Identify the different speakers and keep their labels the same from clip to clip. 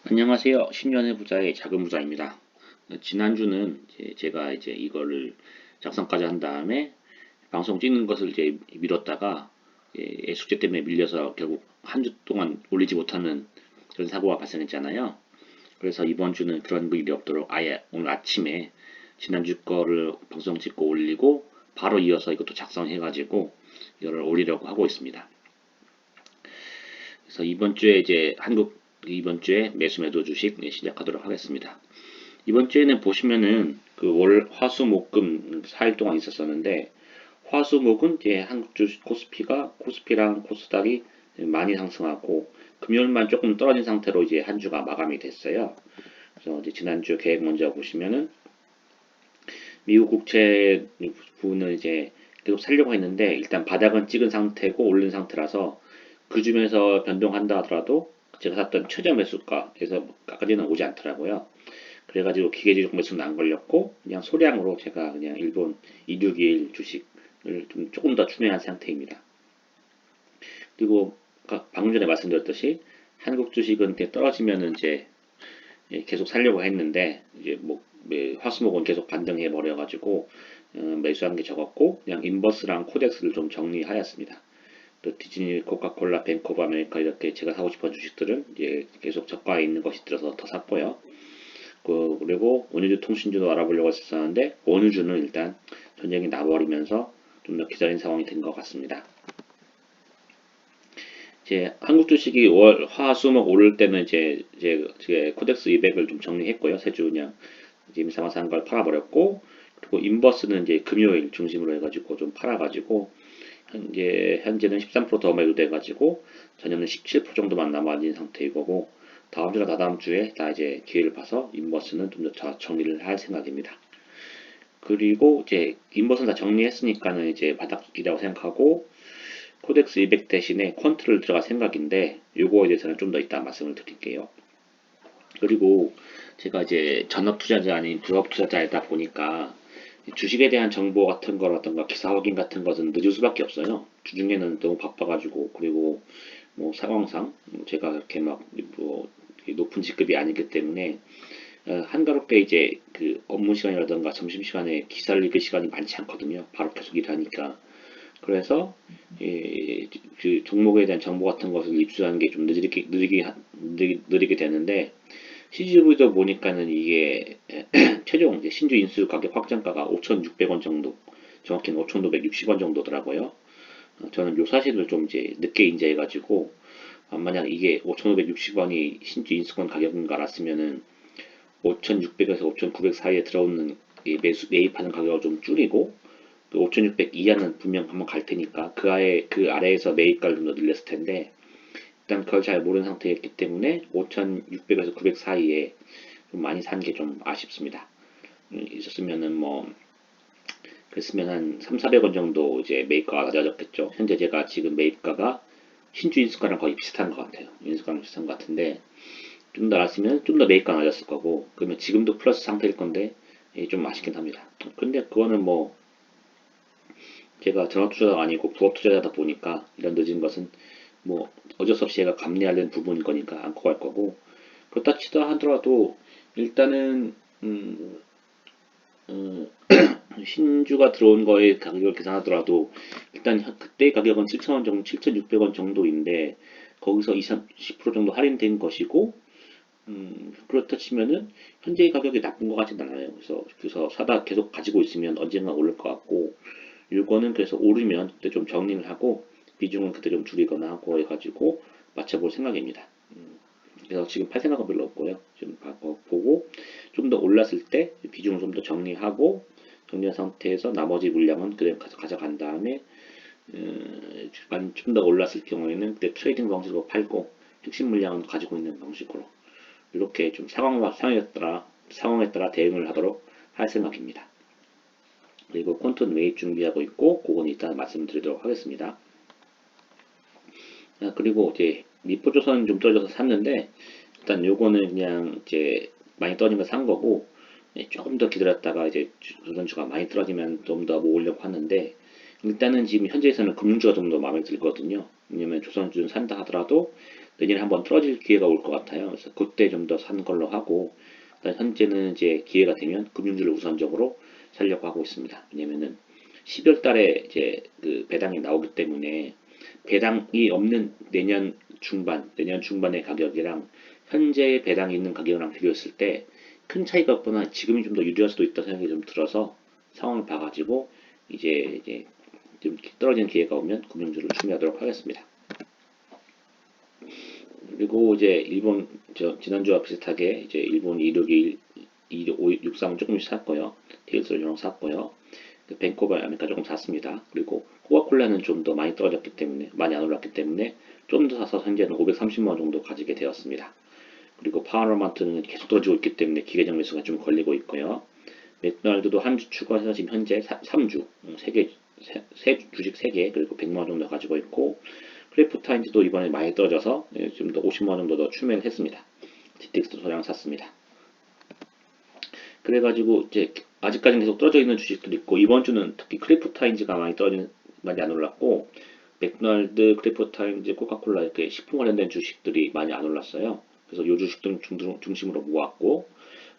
Speaker 1: 안녕하세요. 10년의 부자의 작은 부자입니다. 지난주는 제가 이제 이거를 작성까지 한 다음에 방송 찍는 것을 이제 미뤘다가 숙제 때문에 밀려서 결국 한 주 동안 올리지 못하는 그런 사고가 발생했잖아요. 그래서 이번 주는 그런 일이 없도록 아예 오늘 아침에 지난주 거를 방송 찍고 올리고 바로 이어서 이것도 작성해가지고 이거를 올리려고 하고 있습니다. 그래서 이번 주에 매수 매도 주식 시작하도록 하겠습니다. 이번 주에는 보시면은 그 월, 화, 수, 목, 금 4일 동안 있었었는데 화수목은 이제 한국 주식 코스피랑 코스닥이 많이 상승하고 금요일만 조금 떨어진 상태로 이제 한 주가 마감이 됐어요. 그래서 이제 지난주 계획 먼저 보시면은 미국 국채 부분을 이제 계속 살려고 했는데 일단 바닥은 찍은 상태고 오른 상태라서 그 중에서 변동한다 하더라도 제가 샀던 최저 매수가에서까지는 오지 않더라고요. 그래가지고 기계지족 매수는 안 걸렸고 그냥 소량으로 제가 그냥 일본 2621 주식을 좀 조금 더 추내한 상태입니다. 그리고 방금 전에 말씀드렸듯이 한국 주식은 떨어지면은 이제 계속 살려고 했는데 이제 뭐 화수목은 계속 반등해 버려가지고 매수한 게 적었고 그냥 인버스랑 코덱스를 좀 정리하였습니다. 또 디즈니, 코카콜라, 뱅크 오브 아메리카 이렇게 제가 사고 싶은 주식들은 이제 계속 저가에 있는 것이 들어서 더 샀고요. 그리고 원유주 통신주도 알아보려고 했었는데 원유주는 일단 전쟁이 나버리면서 좀 더 기다린 상황이 된 것 같습니다. 이제 한국 주식이 화, 수, 목 오를 때는 이제 코덱스 200을 좀 정리했고요. 세 주 그냥 이제 삼아서 한 걸 팔아버렸고 그리고 인버스는 이제 금요일 중심으로 해가지고 좀 팔아가지고 현재는 13%더 매도돼가지고 전년은 17% 정도만 남아있는 상태인 거고 다음 주나 다다음 주에 다 이제 기회를 봐서 인버스는 좀 더 정리를 할 생각입니다. 그리고 이제 인버스는 다 정리했으니까는 이제 바닥이라고 생각하고 코덱스 200 대신에 퀀트를 들어갈 생각인데 요거에 대해서는 좀 더 이따 말씀을 드릴게요. 그리고 제가 이제 전업 투자자 아닌 부업 투자자이다 보니까 주식에 대한 정보 같은 거라던가 기사 확인 같은 것은 늦을 수밖에 없어요. 주중에는 너무 바빠가지고 그리고 뭐 상황상 제가 그렇게 막뭐 높은 직급이 아니기 때문에 한가롭게 이제 그 업무 시간이라던가 점심 시간에 기사를 읽을 시간이 많지 않거든요. 바로 계속 일하니까. 그래서 그 종목에 대한 정보 같은 것을 입수하는 게 좀 느리게 되는데 CGV도 보니까는 이게 최종 이제 신주 인수 가격 확정가가 5,600원 정도, 정확히는 5,560원 정도더라고요. 저는 요 사실을 좀 이제 늦게 인지해가지고 만약 이게 5,560원이 신주 인수권 가격인 걸 알았으면은 5,600에서 5,900 사이에 들어오는 매입하는 가격을 좀 줄이고 5,600 이하는 분명 한번 갈 테니까 그 아래에서 매입가를 좀 더 늘렸을 텐데 일단 그걸 잘 모르는 상태였기 때문에 5,600에서 900 사이에 좀 많이 산 게 좀 아쉽습니다. 있었으면은 뭐 그랬으면 한 3, 400원 정도 이제 매입가가 낮아졌겠죠. 현재 제가 지금 매입가가 신주 인수가랑 거의 비슷한 것 같아요. 인수가랑 비슷한 것 같은데 좀 더 알았으면 좀 더 매입가 낮았을 거고 그러면 지금도 플러스 상태일 건데 좀 아쉽긴 합니다. 근데 그거는 뭐 제가 전업 투자가 아니고 부업 투자자다 보니까 이런 늦은 것은 뭐 어쩔 수 없이 제가 감내하는 부분일 거니까 안고 갈 거고 그렇다 치다 하더라도 일단은 음, 신주가 들어온 거에 가격을 계산하더라도 일단 그때 가격은 7,000원 정도, 7,600원 정도인데 거기서 20, 10% 정도 할인된 것이고 그렇다 치면은 현재 가격이 나쁜 것 같진 않아요. 그래서 사다 계속 가지고 있으면 언젠가 오를 것 같고 이거는 그래서 오르면 그때 좀 정리를 하고 비중은 그때 좀 줄이거나 하고 해가지고 맞춰볼 생각입니다. 그래서 지금 팔 생각은 별로 없고요. 지금 보고 좀 더 올랐을 때 비중을 좀 더 정리하고 정리한 상태에서 나머지 물량은 그냥 가져간 다음에 좀 더 올랐을 경우에는 그때 트레이딩 방식으로 팔고 핵심 물량은 가지고 있는 방식으로 이렇게 좀 상황에 따라 대응을 하도록 할 생각입니다. 그리고 콘톤 매입 준비하고 있고 그건 이따 말씀드리도록 하겠습니다. 그리고 이제 미포조선 좀 떨어져서 샀는데 일단 요거는 그냥 이제 많이 떨어진 거 산 거고 조금 더 기다렸다가 이제 조선주가 많이 떨어지면 좀 더 모으려고 하는데 일단은 지금 현재에서는 금융주가 좀 더 마음에 들거든요. 왜냐면 조선주는 산다 하더라도 내년에 한번 떨어질 기회가 올 것 같아요. 그래서 그때 좀 더 산 걸로 하고, 일단 현재는 이제 기회가 되면 금융주를 우선적으로 살려고 하고 있습니다. 왜냐면은 12월 달에 이제 그 배당이 나오기 때문에 배당이 없는 내년 중반의 가격이랑 현재 배당이 있는 가격이랑 비교했을 때 큰 차이가 없거나 지금이 좀 더 유리할 수도 있다 생각이 좀 들어서 상황을 봐가지고 이제 좀 떨어지는 기회가 오면 금융주를 추미하도록 하겠습니다. 그리고 이제 일본 지난주와 비슷하게 이제 일본 261, 263은 조금씩 샀고요. 테일스를 좀 샀고요. 뱅크 오브 아메리카 조금 샀습니다. 그리고 코카콜라는 좀 더 많이 떨어졌기 때문에 많이 안 올랐기 때문에 좀 더 사서 현재는 530만 원 정도 가지게 되었습니다. 그리고 파워러마트는 계속 떨어지고 있기 때문에 기계적 매수가 좀 걸리고 있고요. 맥도날드도 한 주 추가해서 지금 현재 3주, 주식 3개, 그리고 100만 원 정도 가지고 있고, 크래프타인즈도 이번에 많이 떨어져서 좀 더 50만 원 정도 더 추매를 했습니다. GTX도 소량 샀습니다. 그래가지고 이제 아직까지는 계속 떨어져 있는 주식들이 있고, 이번 주는 특히 크래프타인즈가 많이 안 올랐고, 맥도날드, 크래프타인즈, 코카콜라 이렇게 식품 관련된 주식들이 많이 안 올랐어요. 그래서 이 주식들 중심으로 모았고,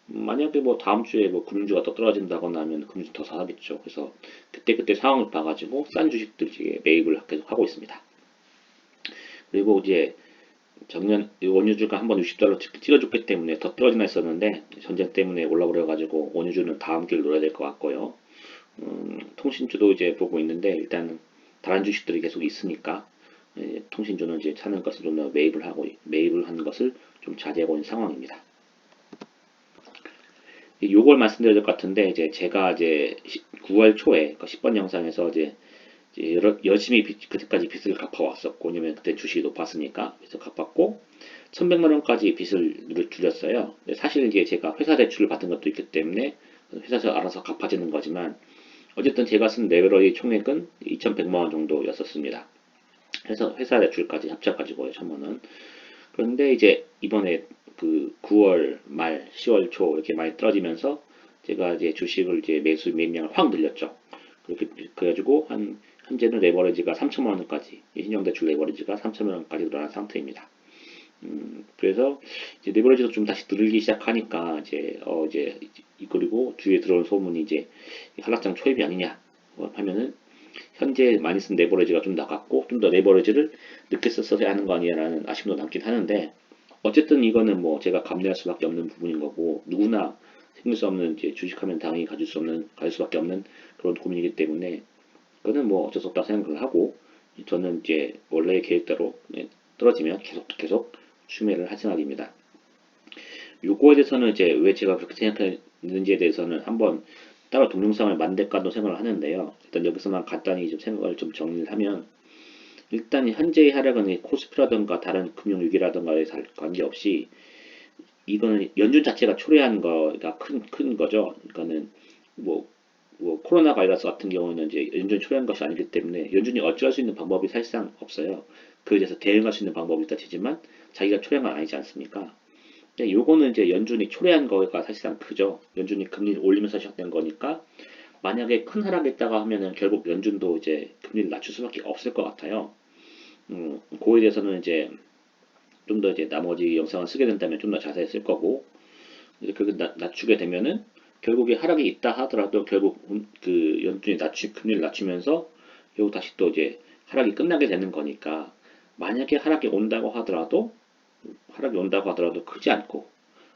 Speaker 1: 만약에 뭐 다음 주에 뭐 금융주가 더 떨어진다거나 하면 금융주 더 사겠죠. 그래서 그때 상황을 봐가지고 싼 주식들 매입을 계속 하고 있습니다. 그리고 이제 작년 원유주가 한번 60달러 찍어줬기 때문에 더 떨어지나 했었는데 전쟁 때문에 올라버려가지고 원유주는 다음 기회를 노려야 될 것 같고요. 통신주도 이제 보고 있는데 일단 다른 주식들이 계속 있으니까 통신주는 이제 사는 것을 좀 더 매입을 하는 것을 좀 자제하고 있는 상황입니다. 요걸 말씀드려야 될 것 같은데 이제 제가 이제 9월 초에 10번 영상에서 이제 열심히 그때까지 빚을 갚아왔었고, 왜냐면 그때 주식이 높았으니까 그래서 갚았고 1100만 원까지 빚을 줄였어요. 사실 이제 제가 회사 대출을 받은 것도 있기 때문에 회사에서 알아서 갚아지는 거지만 어쨌든 제가 쓴 레버리지 총액은 2100만 원 정도였었습니다. 그래서 회사 대출까지 합쳐가지고요, 1000만 원. 그런데 이제 이번에 그 9월 말 10월 초 이렇게 많이 떨어지면서 제가 이제 주식을 이제 매입량을 확 늘렸죠. 그래가지고 현재는 레버리지가 3천만 원까지, 신용대출 레버리지가 3천만 원까지 늘어난 상태입니다. 그래서 이제 레버리지도 좀 다시 늘기 시작하니까 그리고 주위에 들어온 소문이 이제 한락장 초입이 아니냐 하면은 현재 많이 쓴 레버리지가 좀 나갔고 좀 더 레버리지를 늦게 썼어야 하는 거 아니냐라는 아쉬움도 남긴 하는데, 어쨌든 이거는 뭐 제가 감내할 수밖에 없는 부분인 거고 누구나 생길 수 없는 이제 주식하면 당연히 가질 수밖에 없는 그런 고민이기 때문에 그거는 뭐 어쩔 수 없다 생각을 하고, 저는 이제 원래의 계획대로 떨어지면 계속 추매를 할 생각입니다. 요거에 대해서는 이제 왜 제가 그렇게 생각했는지에 대해서는 한번 따로 동영상을 만들까도 생각을 하는데요. 일단 여기서만 간단히 좀 생각을 좀 정리를 하면, 일단 현재의 하락은 코스피라든가 다른 금융위기라든가에 관계없이 이거는 연준 자체가 초래한 거가 큰 거죠. 그러니까는 뭐 코로나 바이러스 같은 경우는 이제 연준이 초래한 것이 아니기 때문에 연준이 어찌할 수 있는 방법이 사실상 없어요. 그에 대해서 대응할 수 있는 방법이 있다 치지만 자기가 초래한 건 아니지 않습니까? 근데 요거는 이제 연준이 초래한 거가 사실상 크죠. 연준이 금리를 올리면서 시작된 거니까 만약에 큰 하락이 있다가 하면은 결국 연준도 이제 금리를 낮출 수밖에 없을 것 같아요. 그거에 대해서는 이제 좀 더 이제 나머지 영상을 쓰게 된다면 좀 더 자세히 쓸 거고, 이제 그렇게 낮추게 되면은 결국에 하락이 있다 하더라도 결국 그 연준이 금리를 낮추면서 결국 다시 또 이제 하락이 끝나게 되는 거니까, 만약에 하락이 온다고 하더라도 크지 않고,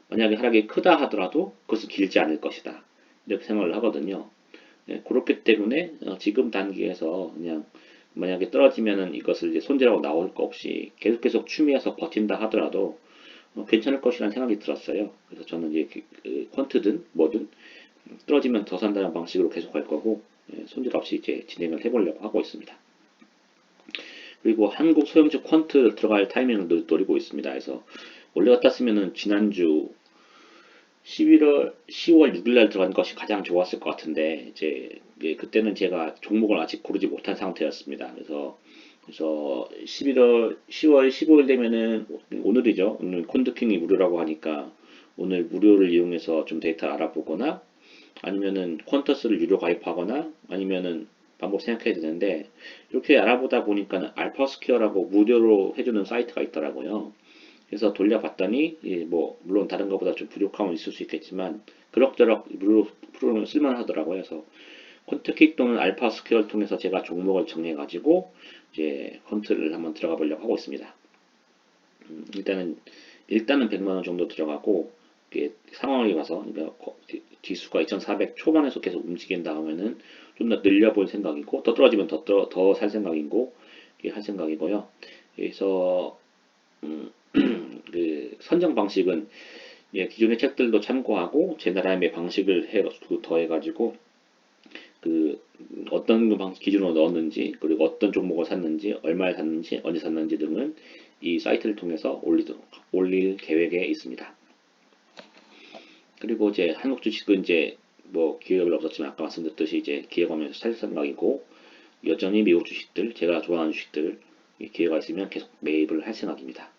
Speaker 1: 만약에 하락이 크다 하더라도 그것은 길지 않을 것이다, 이렇게 생각을 하거든요. 네, 그렇기 때문에 지금 단계에서 그냥 만약에 떨어지면은 이것을 이제 손절하고 나올 거 없이 계속 추미해서 버틴다 하더라도 괜찮을 것이라는 생각이 들었어요. 그래서 저는 이제 퀀트든 뭐든 떨어지면 더 산다는 방식으로 계속 갈 거고, 손절 없이 이제 진행을 해보려고 하고 있습니다. 그리고 한국 소형주 퀀트 들어갈 타이밍을 노리고 있습니다. 그래서 원래 같았으면은 지난주 10월 6일 날 들어간 것이 가장 좋았을 것 같은데, 이제 그때는 제가 종목을 아직 고르지 못한 상태였습니다. 그래서 10월 15일 되면은 오늘이죠. 오늘 콘드킹이 무료라고 하니까 오늘 무료를 이용해서 좀 데이터 알아보거나 아니면은 퀀터스를 유료 가입하거나 아니면은 방법 생각해야 되는데 이렇게 알아보다 보니까는 알파스퀘어라고 무료로 해주는 사이트가 있더라고요. 그래서 돌려봤더니 뭐 물론 다른 것보다 좀 부족함은 있을 수 있겠지만 그럭저럭 무료 프로그램을 쓸만하더라고요. 그래서 퀀트킥 또는 알파스퀘어를 통해서 제가 종목을 정해가지고 이제 퀀트를 한번 들어가 보려고 하고 있습니다. 일단은 100만 원 정도 들어가고 상황을 봐서 지수가 2,400 초반에서 계속 움직인 다음에는 좀 더 늘려볼 생각이고 더 떨어지면 더 살 생각이고 할 생각이고요. 그래서 그 선정 방식은 기존의 책들도 참고하고 제 나름의 방식을 더해가지고 그 어떤 기준으로 넣었는지 그리고 어떤 종목을 샀는지 얼마에 샀는지 언제 샀는지 등은 이 사이트를 통해서 올릴 계획에 있습니다. 그리고 이제 한국 주식은 이제 뭐 기회가 별로 없었지만 아까 말씀드렸듯이 이제 기회가 오면서 살 생각이고 여전히 미국 주식들 제가 좋아하는 주식들 기회가 있으면 계속 매입을 할 생각입니다.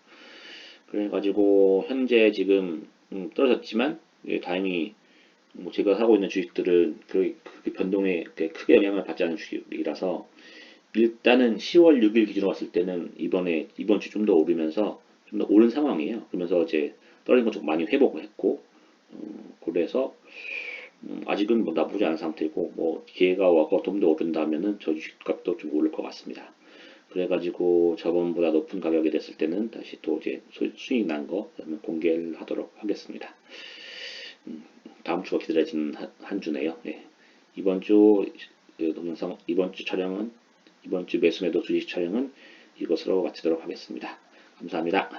Speaker 1: 그래가지고 현재 지금 떨어졌지만 다행히 뭐 제가 사고 있는 주식들은 그 변동에 크게 영향을 받지 않는 주식이라서 일단은 10월 6일 기준으로 봤을 때는 이번 주 좀 더 오르면서 좀 더 오른 상황이에요. 그러면서 이제 떨어진 거 좀 많이 회복을 했고 그래서 아직은 뭐 나쁘지 않은 상태고 뭐 기회가 와서 좀 더 오른다면은 저 주식값도 좀 오를 것 같습니다. 그래가지고 저번보다 높은 가격이 됐을 때는 다시 또 이제 수익 난 거 공개를 하도록 하겠습니다. 다음 주가 기다려지는 한 주네요. 네. 이번 주 동영상 이번 주 매수 매도 주식 촬영은 이것으로 마치도록 하겠습니다. 감사합니다.